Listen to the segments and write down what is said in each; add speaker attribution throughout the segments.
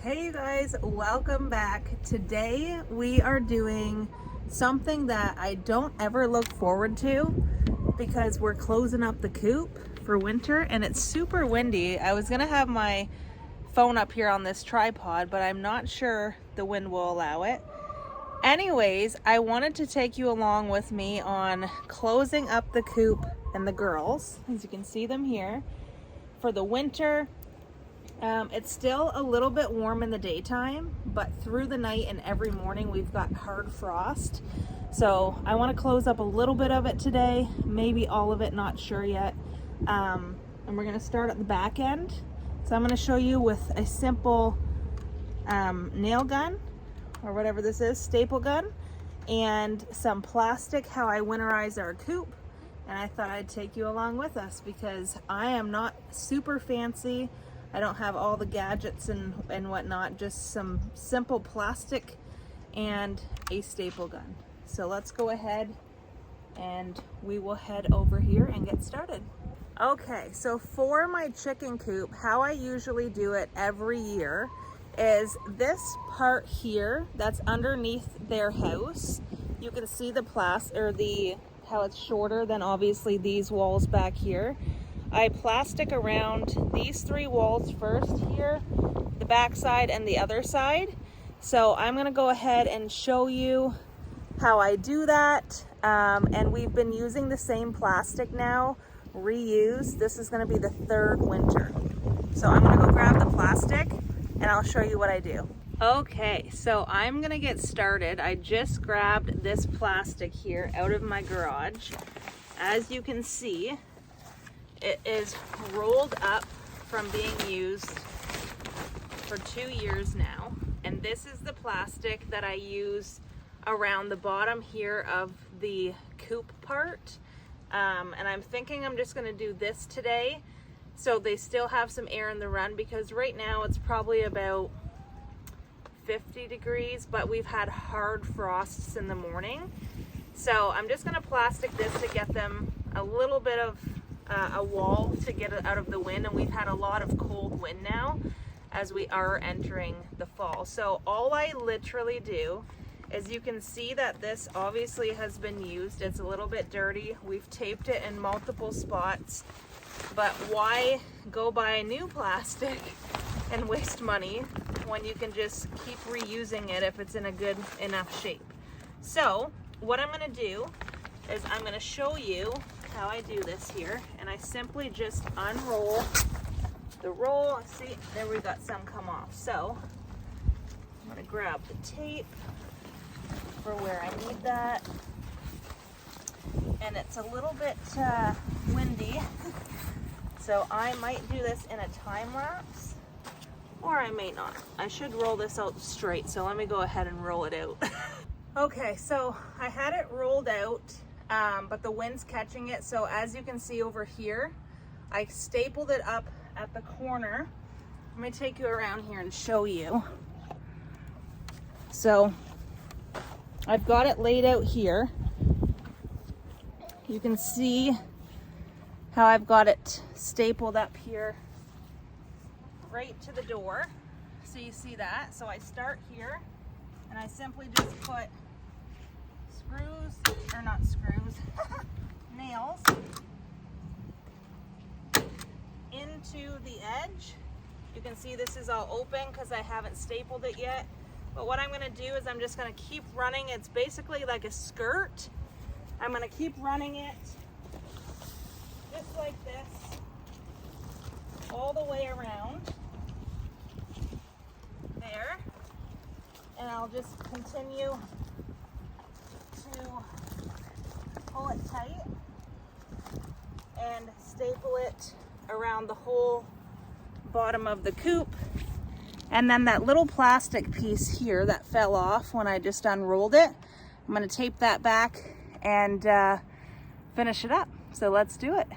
Speaker 1: Hey you guys, welcome back. Today we are doing something that I don't ever look forward to because we're closing up the coop for winter and it's super windy. I was gonna have my phone up here on this tripod, but I'm not sure the wind will allow it. Anyways, I wanted to take you along with me on closing up the coop and the girls, as you can see them here, for the winter. It's still a little bit warm in the daytime, but through the night and every morning we've got hard frost. So I want to close up a little bit of it today, maybe all of it, not sure yet. And we're going to start at the back end. So I'm going to show you with a simple nail gun, or whatever this is, staple gun, and some plastic, how I winterize our coop. And I thought I'd take you along with us because I am not super fancy. I don't have all the gadgets and whatnot, just some simple plastic and a staple gun. So let's go ahead and we will head over here and get started. Okay, so for my chicken coop, how I usually do it every year is this part here that's underneath their house. You can see the how it's shorter than obviously these walls back here. I plastic around these three walls first here, the back side and the other side. So I'm gonna go ahead and show you how I do that. And we've been using the same plastic now, reused. This is gonna be the third winter. So I'm gonna go grab the plastic and I'll show you what I do. Okay, so I'm gonna get started. I just grabbed this plastic here out of my garage. As you can see, it is rolled up from being used for 2 years now. And this is the plastic that I use around the bottom here of the coop part. And I'm thinking I'm just gonna do this today so they still have some air in the run, because right now it's probably about 50 degrees, but we've had hard frosts in the morning. So I'm just gonna plastic this to get them a little bit of a wall to get it out of the wind, and we've had a lot of cold wind now as we are entering the fall. So all I literally do is, you can see that this obviously has been used. It's a little bit dirty. We've taped it in multiple spots, but why go buy new plastic and waste money when you can just keep reusing it if it's in a good enough shape? So what I'm gonna do is I'm gonna show you how I do this here, and I simply just unroll the roll. See, there we got some come off. So I'm gonna grab the tape for where I need that, and it's a little bit windy, so I might do this in a time lapse, or I may not. I should roll this out straight, so let me go ahead and roll it out. Okay, so I had it rolled out, but the wind's catching it. So as you can see over here, I stapled it up at the corner. Let me take you around here and show you. So I've got it laid out here. You can see how I've got it stapled up here right to the door. So you see that. So I start here and I simply just put nails into the edge. You can see this is all open because I haven't stapled it yet. But what I'm going to do is I'm just going to keep running. It's basically like a skirt. I'm going to keep running it just like this all the way around there. And I'll just continue to pull it tight and staple it around the whole bottom of the coop. And then that little plastic piece here that fell off when I just unrolled it, I'm going to tape that back and finish it up. So let's do it.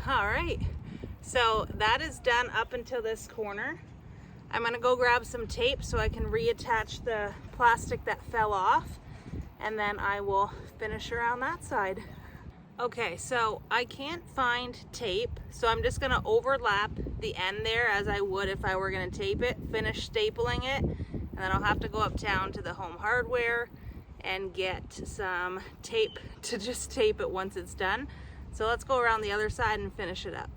Speaker 1: All right, So that is done up until this corner. I'm gonna go grab some tape so I can reattach the plastic that fell off, and then I will finish around that side. Okay, so I can't find tape, so I'm just gonna overlap the end there as I would if I were gonna tape it, finish stapling it, and then I'll have to go uptown to the Home Hardware and get some tape to just tape it once it's done. So let's go around the other side and finish it up.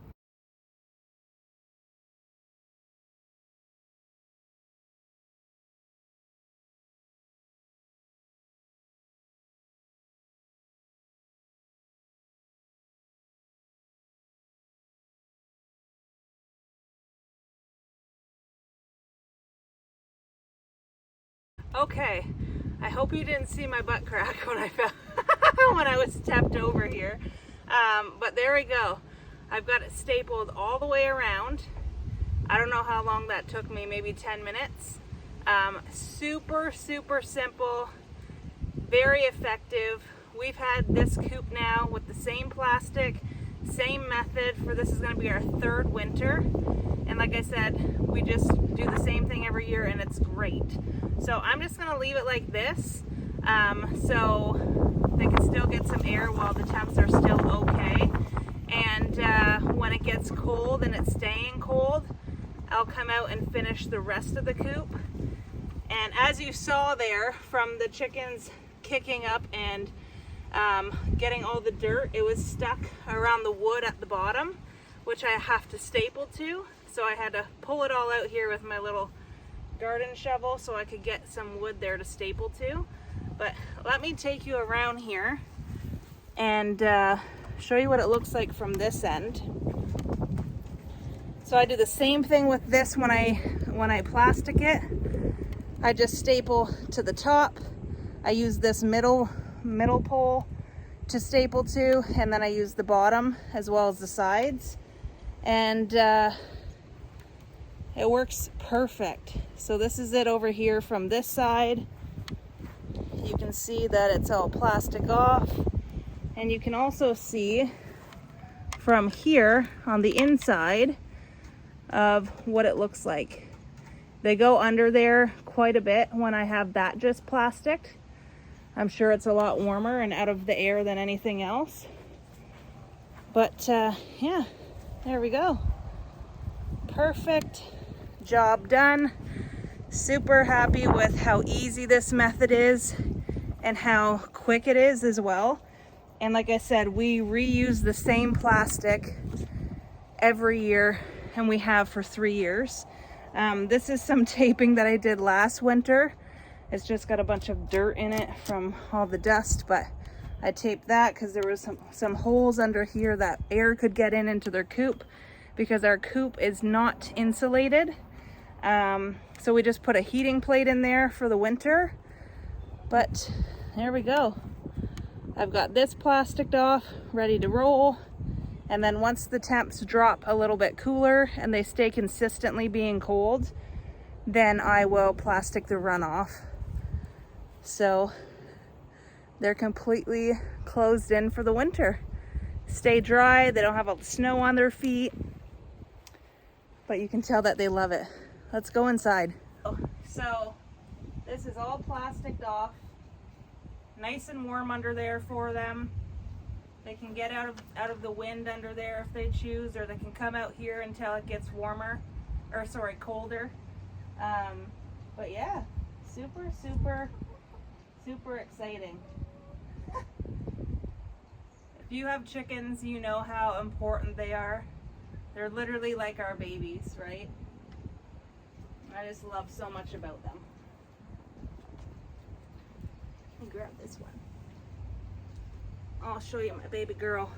Speaker 1: Okay, I hope you didn't see my butt crack when I fell when I was stepped over here. But there we go. I've got it stapled all the way around. I don't know how long that took me, maybe 10 minutes. Super simple, very effective. We've had this coop now with the same plastic, same method for this is going to be our third winter. And like I said, we just do the same thing every year and it's great. So I'm just going to leave it like this so they can still get some air while the temps are still okay. And when it gets cold and it's staying cold, I'll come out and finish the rest of the coop. And as you saw there from the chickens kicking up and getting all the dirt, it was stuck around the wood at the bottom, which I have to staple to. So I had to pull it all out here with my little garden shovel so I could get some wood there to staple to. But let me take you around here and show you what it looks like from this end. So I do the same thing with this when I plastic it. I just staple to the top. I use this middle pole to staple to, and then I use the bottom as well as the sides. And it works perfect. So this is it over here from this side. You can see that it's all plastic off. And you can also see from here on the inside of what it looks like. They go under there quite a bit when I have that just plastic. I'm sure it's a lot warmer and out of the air than anything else. But yeah, there we go. Perfect job done. Super happy with how easy this method is and how quick it is as well. And like I said, we reuse the same plastic every year, and we have for 3 years. This is some taping that I did last winter. It's just got a bunch of dirt in it from all the dust, but I taped that because there was some holes under here that air could get into their coop, because our coop is not insulated. So we just put a heating plate in there for the winter. But there we go. I've got this plasticed off, ready to roll. And then once the temps drop a little bit cooler and they stay consistently being cold, then I will plastic the runoff. So they're completely closed in for the winter. Stay dry, they don't have all the snow on their feet, but you can tell that they love it. Let's go inside. So this is all plasticed off, nice and warm under there for them. They can get out of the wind under there if they choose, or they can come out here until it gets warmer, or sorry, colder. But yeah, super exciting. If you have chickens, you know how important they are. They're literally like our babies, right? I just love so much about them. Let me grab this one. I'll show you my baby girl.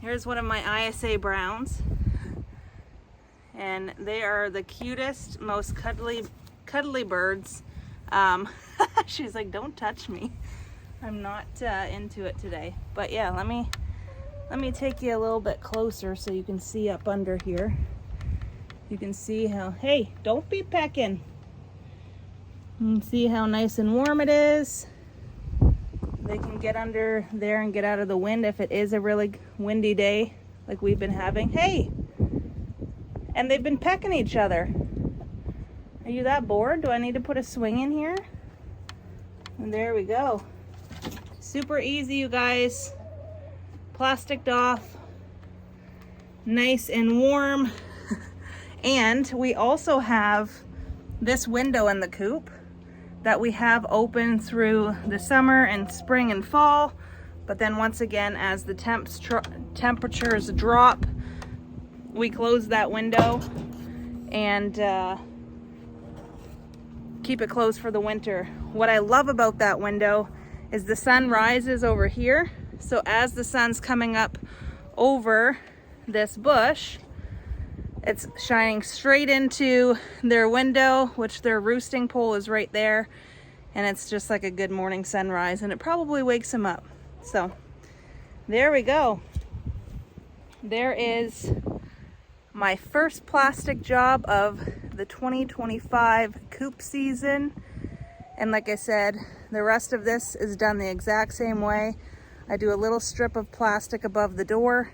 Speaker 1: Here's one of my ISA browns. And they are the cutest, most cuddly birds. She's like, don't touch me. I'm not into it today. But yeah, let me take you a little bit closer so you can see up under here. You can see how, hey, don't be pecking. You can see how nice and warm it is. They can get under there and get out of the wind if it is a really windy day like we've been having. Hey! And they've been pecking each other. Are you that bored? Do I need to put a swing in here? And there we go. Super easy, you guys. Plasticed off. Nice and warm. And we also have this window in the coop that we have open through the summer and spring and fall. But then once again, as the temperatures drop, we close that window and keep it closed for the winter. What I love about that window is the sun rises over here. So as the sun's coming up over this bush, it's shining straight into their window, which their roosting pole is right there. And it's just like a good morning sunrise, and it probably wakes them up. So there we go. There is my first plastic job of the 2025 coop season. And like I said, the rest of this is done the exact same way. I do a little strip of plastic above the door,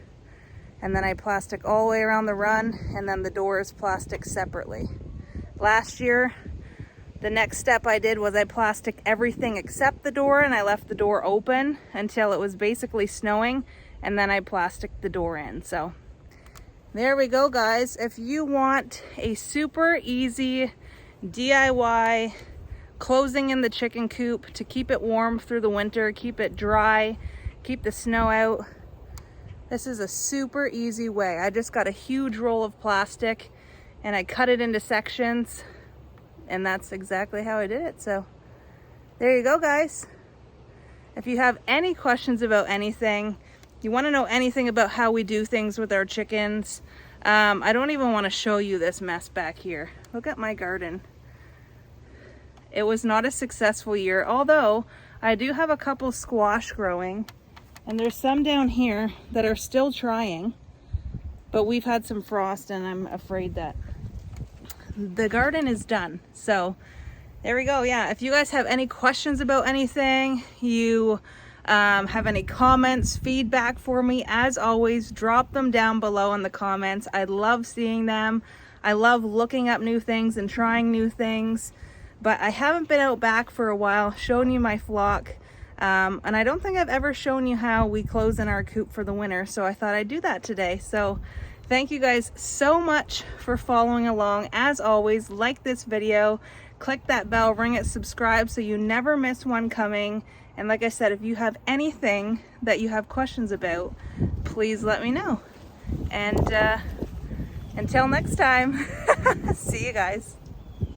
Speaker 1: and then I plastic all the way around the run, and then the door is plastic separately. Last year, the next step I did was I plastic everything except the door, and I left the door open until it was basically snowing, and then I plasticed the door in. So there we go, guys. If you want a super easy DIY closing in the chicken coop to keep it warm through the winter, keep it dry, keep the snow out, this is a super easy way. I just got a huge roll of plastic and I cut it into sections, and that's exactly how I did it. So there you go, guys. If you have any questions about anything, you want to know anything about how we do things with our chickens, I don't even want to show you this mess back here. Look at my garden. It was not a successful year, although I do have a couple squash growing, and there's some down here that are still trying, but we've had some frost and I'm afraid that the garden is done. So there we go. Yeah, if you guys have any questions about anything, you have any comments, feedback for me, as always, drop them down below in the comments. I love seeing them. I love looking up new things and trying new things, but I haven't been out back for a while showing you my flock. And I don't think I've ever shown you how we close in our coop for the winter, so I thought I'd do that today. So thank you guys so much for following along. As always, like this video, click that bell, ring it, subscribe so you never miss one coming. And like I said, if you have anything that you have questions about, please let me know. And until next time, see you guys.